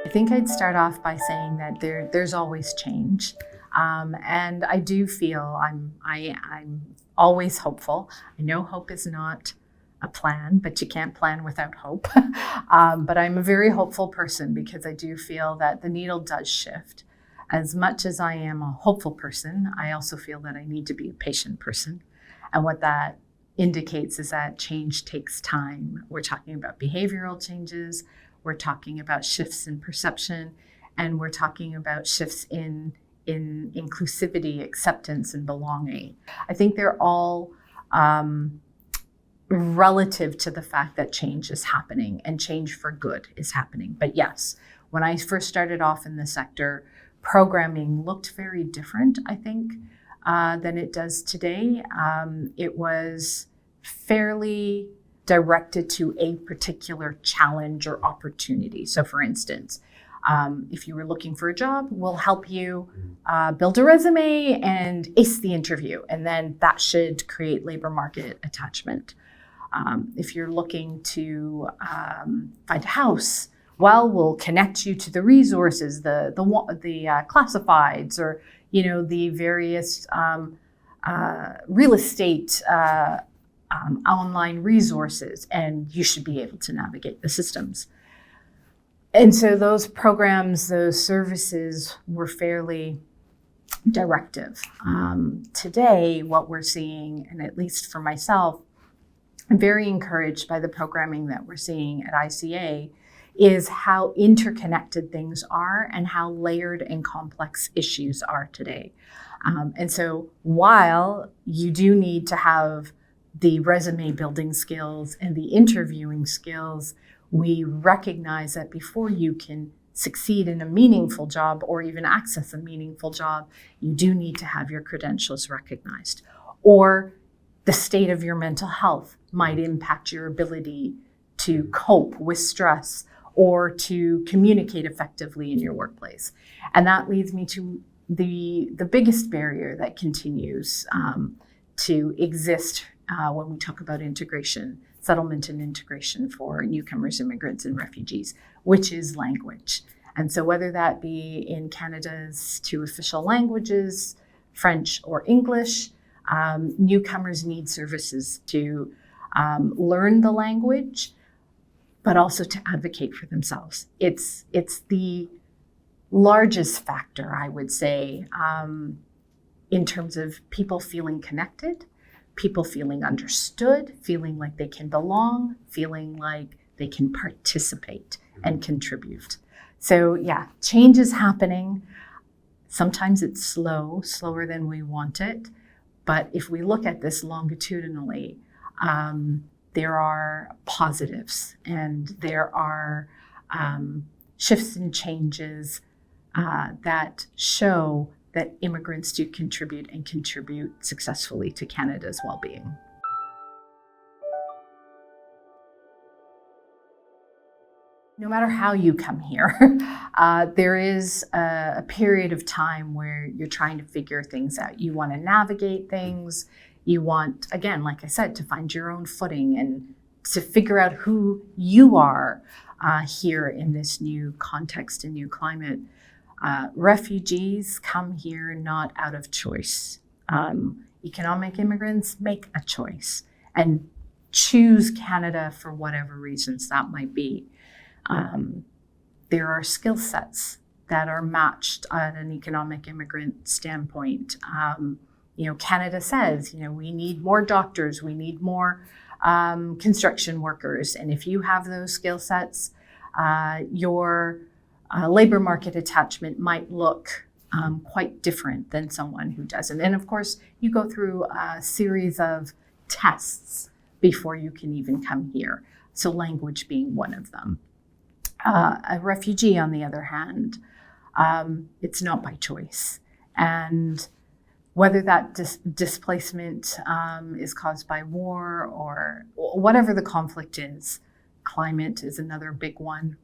I think I'd start off by saying that there's always change. And I do feel I'm always hopeful. I know hope is not a plan, but you can't plan without hope. But I'm a very hopeful person because I do feel that the needle does shift. As much as I am a hopeful person, I also feel that I need to be a patient person. And what that indicates is that change takes time. We're talking about behavioral changes, we're talking about shifts in perception, and we're talking about shifts in inclusivity, acceptance, and belonging. I think they're all relative to the fact that change is happening and change for good is happening. But yes, when I first started off in the sector, programming looked very different, I think, than it does today. It was fairly directed to a particular challenge or opportunity. So for instance, if you were looking for a job, we'll help you build a resume and ace the interview. And then that should create labor market attachment. If you're looking to find a house, well, we'll connect you to the resources, the classifieds, or the various real estate online resources, and you should be able to navigate the systems. And so those programs, those services were fairly directive. Today, what we're seeing, and at least for myself, I'm very encouraged by the programming that we're seeing at ICA, is how interconnected things are and how layered and complex issues are today. And so while you do need to have the resume building skills and the interviewing skills, we recognize that before you can succeed in a meaningful job or even access a meaningful job, you do need to have your credentials recognized. Or the state of your mental health might impact your ability to cope with stress or to communicate effectively in your workplace. And that leads me to the biggest barrier that continues to exist when we talk about integration, settlement and integration for newcomers, immigrants, and refugees, which is language. And so whether that be in Canada's two official languages, French or English, newcomers need services to learn the language, but also to advocate for themselves. It's the largest factor, I would say, in terms of people feeling connected, people feeling understood, feeling like they can belong, feeling like they can participate and contribute. So yeah, change is happening. Sometimes it's slower than we want it. But if we look at this longitudinally, there are positives and there are shifts and changes that show that immigrants do contribute and contribute successfully to Canada's well-being. No matter how you come here, there is a period of time where you're trying to figure things out. You want to navigate things. You want, again, like I said, to find your own footing and to figure out who you are here in this new context and new climate. Refugees come here not out of choice. Economic immigrants make a choice and choose Canada for whatever reasons that might be. There are skill sets that are matched at an economic immigrant standpoint. Canada says, we need more doctors, we need more construction workers. And if you have those skill sets, your labor market attachment might look quite different than someone who doesn't. And of course, you go through a series of tests before you can even come here. So language being one of them. A refugee, on the other hand, it's not by choice. And whether that displacement is caused by war or whatever the conflict is, climate is another big one.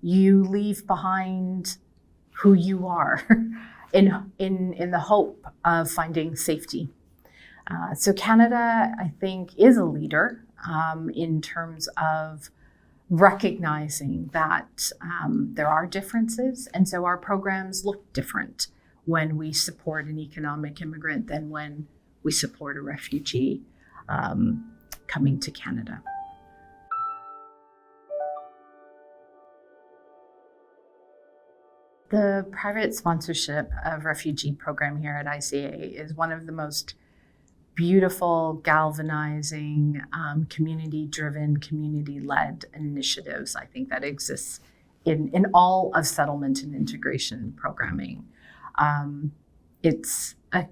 You leave behind who you are in the hope of finding safety. So Canada, I think, is a leader in terms of recognizing that there are differences, and so our programs look different when we support an economic immigrant than when we support a refugee coming to Canada. The private sponsorship of refugee program here at ICA is one of the most beautiful, galvanizing, community-driven, community-led initiatives, I think, that exists in all of settlement and integration programming. It's an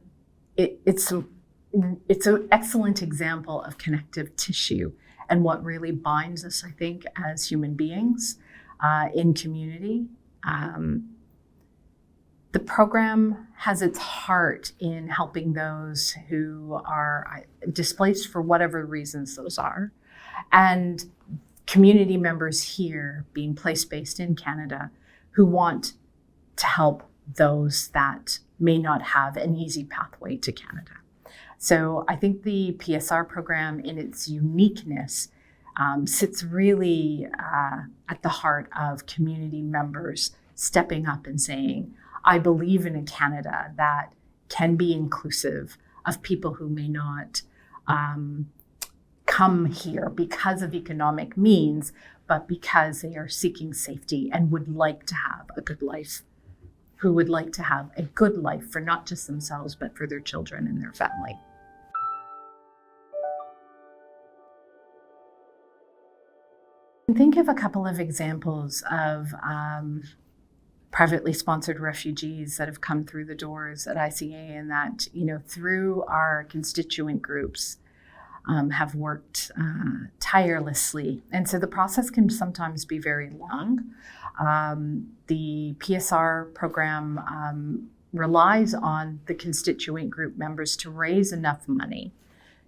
excellent example of connective tissue and what really binds us, I think, as human beings in community. The program has its heart in helping those who are displaced for whatever reasons those are, and community members here being place-based in Canada who want to help those that may not have an easy pathway to Canada. So I think the PSR program in its uniqueness sits really at the heart of community members stepping up and saying, I believe in a Canada that can be inclusive of people who may not come here because of economic means, but because they are seeking safety and would like to have a good life, who would like to have a good life for not just themselves, but for their children and their family. Think of a couple of examples of privately sponsored refugees that have come through the doors at ICA, and that, through our constituent groups have worked tirelessly. And so the process can sometimes be very long. The PSR program relies on the constituent group members to raise enough money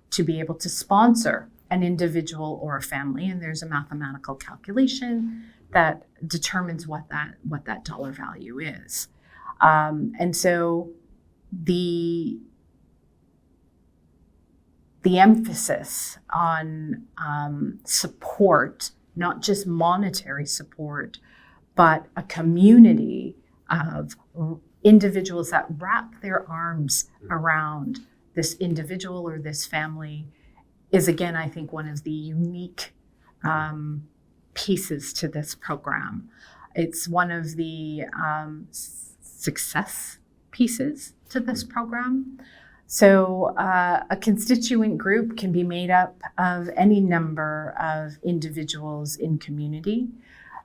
to be able to sponsor an individual or a family, and there's a mathematical calculation that determines what that dollar value is. And so the emphasis on support, not just monetary support, but a community of individuals that wrap their arms around this individual or this family, is, again, I think, one of the unique pieces to this program. It's one of the success pieces to this program. So a constituent group can be made up of any number of individuals in community.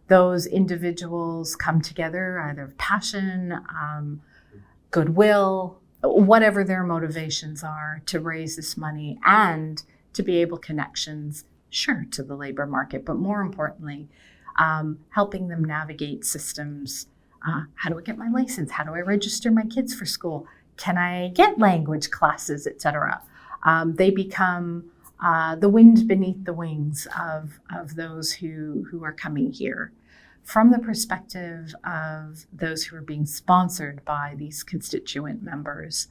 Those individuals come together either of passion, goodwill, whatever their motivations are, to raise this money and to be able connections, sure, to the labor market, but more importantly, helping them navigate systems. How do I get my license? How do I register my kids for school? Can I get language classes, etc.? They become the wind beneath the wings of those who are coming here. From the perspective of those who are being sponsored by these constituent members,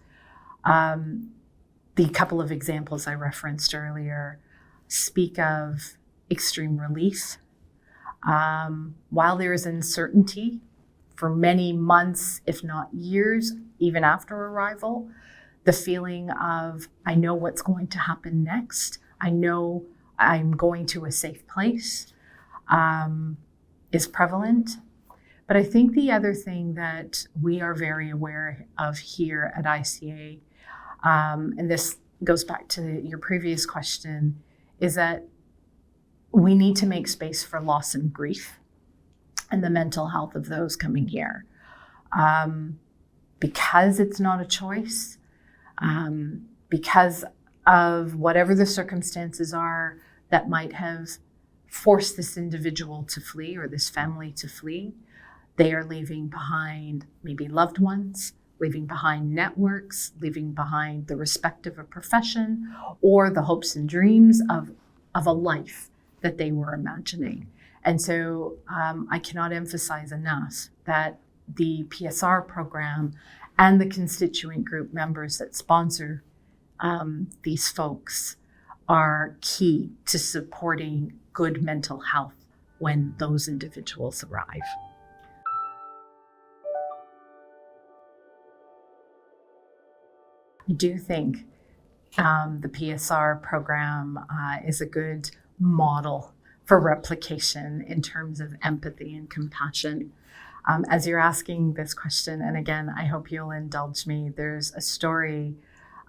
the couple of examples I referenced earlier speak of extreme relief. While there is uncertainty for many months, if not years, even after arrival, the feeling of, I know what's going to happen next, I know I'm going to a safe place, is prevalent. But I think the other thing that we are very aware of here at ICA, and this goes back to your previous question, is that we need to make space for loss and grief and the mental health of those coming here. Because it's not a choice, because of whatever the circumstances are that might have forced this individual to flee or this family to flee, they are leaving behind maybe loved ones, leaving behind networks, leaving behind the respect of a profession or the hopes and dreams of a life that they were imagining. And so I cannot emphasize enough that the PSR program and the constituent group members that sponsor these folks are key to supporting good mental health when those individuals arrive. I do think the PSR program is a good model for replication in terms of empathy and compassion. As you're asking this question, and again, I hope you'll indulge me, there's a story,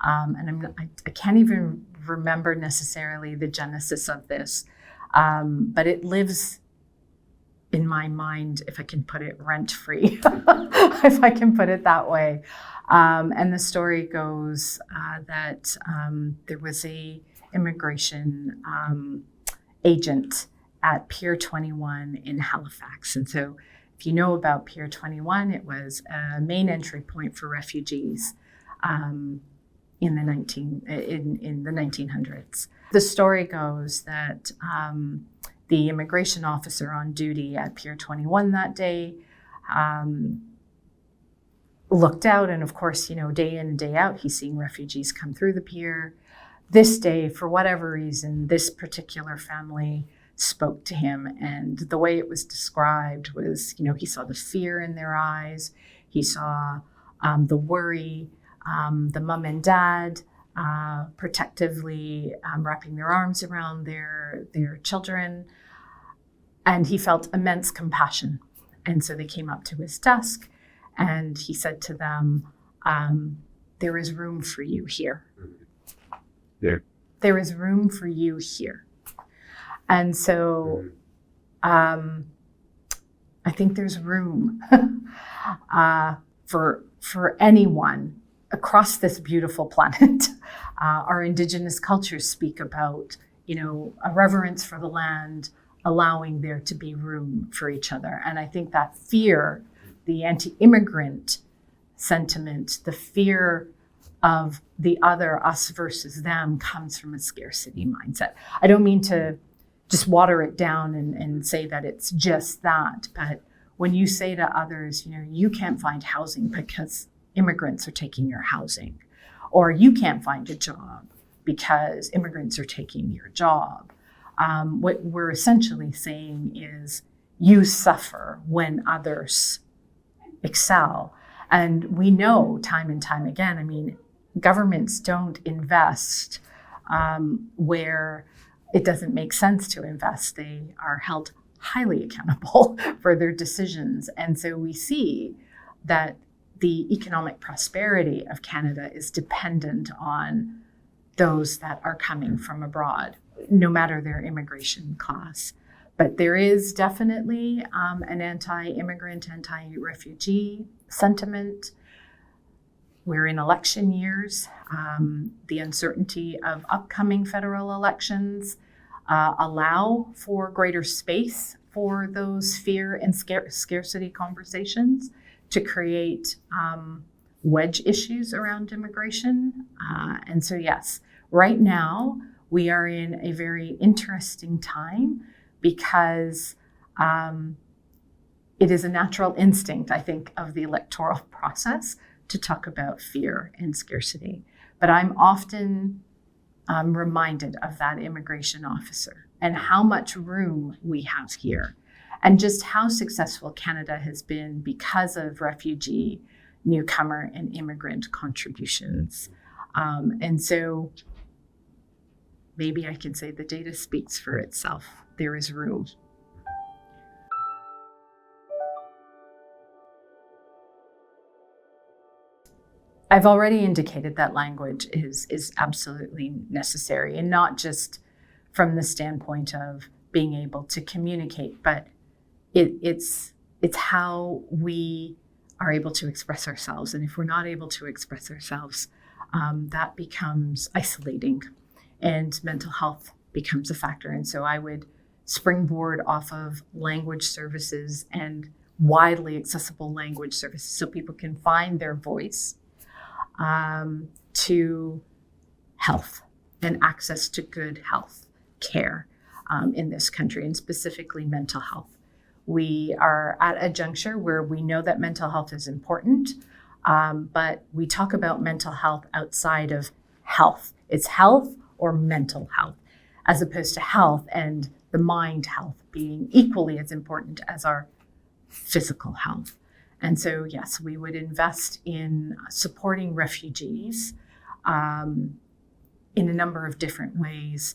and I can't even remember necessarily the genesis of this, but it lives in my mind, if I can put it rent-free, if I can put it that way. And the story goes that there was a immigration agent at Pier 21 in Halifax. And so if you know about Pier 21, it was a main entry point for refugees in the 1900s. The story goes that the immigration officer on duty at Pier 21 that day looked out, and of course, day in and day out, he's seeing refugees come through the pier. This day, for whatever reason, this particular family spoke to him, and the way it was described was, he saw the fear in their eyes, he saw the worry, the mom and dad protectively wrapping their arms around their children, and he felt immense compassion. And so they came up to his desk, and he said to them, there is room for you here. There is room for you here. And so I think there's room for anyone across this beautiful planet. Our Indigenous cultures speak about, a reverence for the land, allowing there to be room for each other. And I think that fear, the anti-immigrant sentiment, the fear of the other, us versus them, comes from a scarcity mindset. I don't mean to just water it down and say that it's just that, but when you say to others, you can't find housing because immigrants are taking your housing, or you can't find a job because immigrants are taking your job, what we're essentially saying is you suffer when others excel. And we know time and time again, governments don't invest where it doesn't make sense to invest. They are held highly accountable for their decisions. And so we see that the economic prosperity of Canada is dependent on those that are coming from abroad, no matter their immigration class. But there is definitely an anti-immigrant, anti-refugee sentiment. We're in election years. The uncertainty of upcoming federal elections allow for greater space for those fear and scarcity conversations to create wedge issues around immigration. And so, yes, right now we are in a very interesting time because it is a natural instinct, I think, of the electoral process to talk about fear and scarcity. But I'm often reminded of that immigration officer and how much room we have here and just how successful Canada has been because of refugee, newcomer, and immigrant contributions. And so maybe I can say the data speaks for itself. There is room. I've already indicated that language is absolutely necessary, and not just from the standpoint of being able to communicate, but it's how we are able to express ourselves. And if we're not able to express ourselves, that becomes isolating, and mental health becomes a factor. And so I would springboard off of language services and widely accessible language services so people can find their voice, to health and access to good health care in this country, and specifically mental health. We are at a juncture where we know that mental health is important, but we talk about mental health outside of health. It's health or mental health. as opposed to health and the mind health being equally as important as our physical health. And so, yes, we would invest in supporting refugees in a number of different ways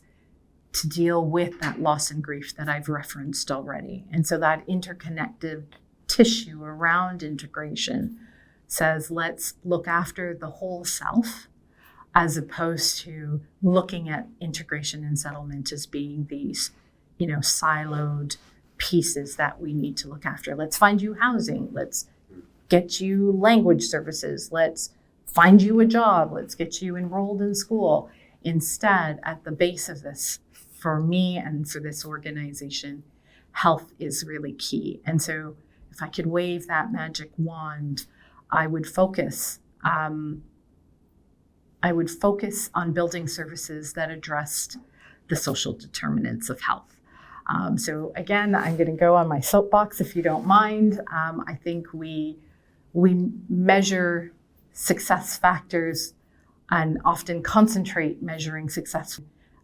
to deal with that loss and grief that I've referenced already. And so that interconnected tissue around integration says, let's look after the whole self, as opposed to looking at integration and settlement as being these, siloed pieces that we need to look after. Let's find you housing. Let's get you language services. Let's find you a job. Let's get you enrolled in school. Instead, at the base of this, for me and for this organization, health is really key. And so if I could wave that magic wand, I would focus on building services that addressed the social determinants of health. So again, I'm going to go on my soapbox if you don't mind. I think we measure success factors and often concentrate measuring success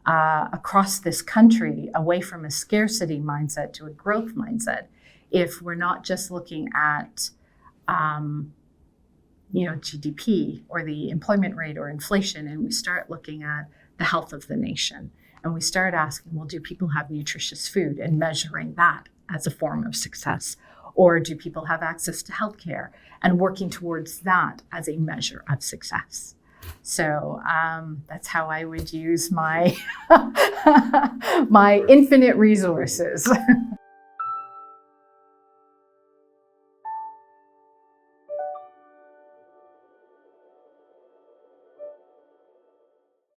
across this country away from a scarcity mindset to a growth mindset. If we're not just looking at GDP or the employment rate or inflation, and we start looking at the health of the nation, and we start asking, well, do people have nutritious food, and measuring that as a form of success? Or do people have access to healthcare, and working towards that as a measure of success? So that's how I would use my my infinite resources.